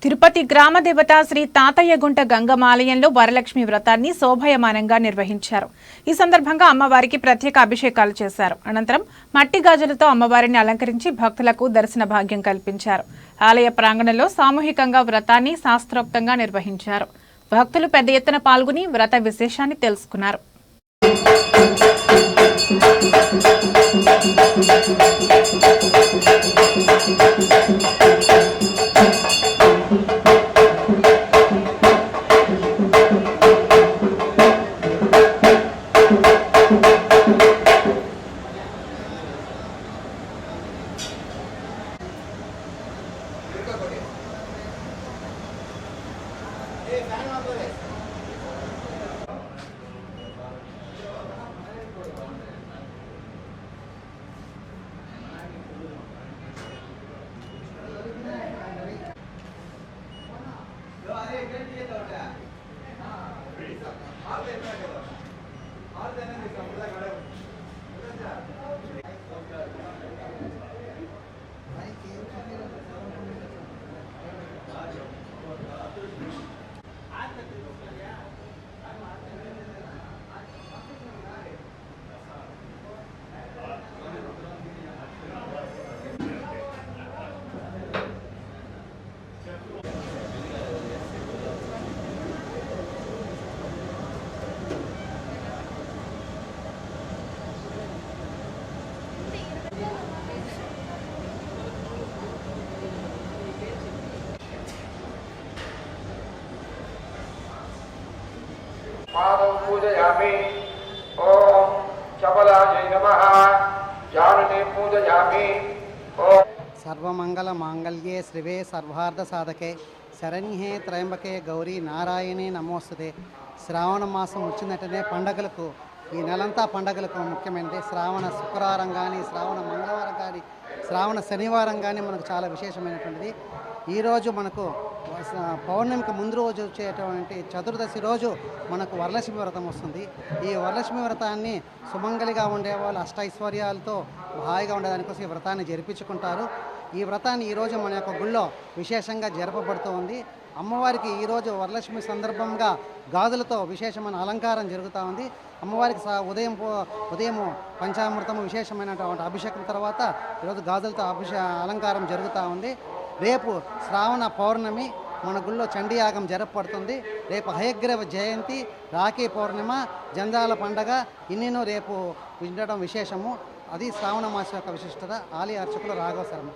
తిరుపతి గ్రామ దేవత శ్రీ తాతయ్యగుంట గంగమాలయంలో వరలక్ష్మి వ్రతాన్ని శోభాయమానంగా నిర్వహించారు. ఈ సందర్భంగా అమ్మవారికి ప్రత్యేక అభిషేకాలు చేశారు. అనంతరం మట్టి గాజులతో అమ్మవారిని అలంకరించి భక్తులకు దర్శన భాగ్యం కల్పించారు. ఆలయ ప్రాంగణంలో సామూహికంగా వ్రతాన్ని శాస్త్రోక్తంగా నిర్వహించారు. భక్తులు పెద్ద ఎత్తున పాల్గొని వ్రత విశేషాన్ని తెలుసుకున్నారు. पादौ पूजयामि। ओम चपलाय नमः। जानते पूजयामि। ओम सर्वमंगल मांगल्ये श्रीवे सर्वार्थ साधके శరణ్యే త్రయంబకే గౌరీ నారాయణి నమోస్తుతే. శ్రావణ మాసం వచ్చినట్టనే పండగలకు ఈ నెలంతా పండగలకు ముఖ్యమైనది. శ్రావణ శుక్రవారం కానీ, శ్రావణ మంగళవారం కానీ, శ్రావణ శనివారం కానీ మనకు చాలా విశేషమైనటువంటిది. ఈరోజు మనకు పౌర్ణమికి ముందు రోజు వచ్చేటువంటి చతుర్దశి రోజు మనకు వరలక్ష్మి వ్రతం వస్తుంది. ఈ వరలక్ష్మి వ్రతాన్ని సుమంగలిగా ఉండేవాళ్ళు అష్టైశ్వర్యాలతో హాయిగా ఉండేదానికోసం ఈ వ్రతాన్ని జరిపించుకుంటారు. ఈ వ్రతాన్ని ఈరోజు మన యొక్క గుళ్ళో విశేషంగా జరపబడుతూ ఉంది. అమ్మవారికి ఈరోజు వరలక్ష్మి సందర్భంగా గాజులతో విశేషమైన అలంకారం జరుగుతూ ఉంది. అమ్మవారికి ఉదయం పంచామృతము విశేషమైనటువంటి అభిషేకం తర్వాత ఈరోజు గాజులతో అలంకారం జరుగుతూ ఉంది. రేపు శ్రావణ పౌర్ణమి మన గుళ్ళో చండీయాగం జరపబడుతుంది. రేపు హయగ్రీవ జయంతి, రాఖీ పౌర్ణిమ, జంజాల పండగ ఇన్నిను రేపు ఉండడం విశేషము. అది శ్రావణ మాసం యొక్క విశిష్టత. ఆలయ అర్చకులు రాఘవ శర్మ.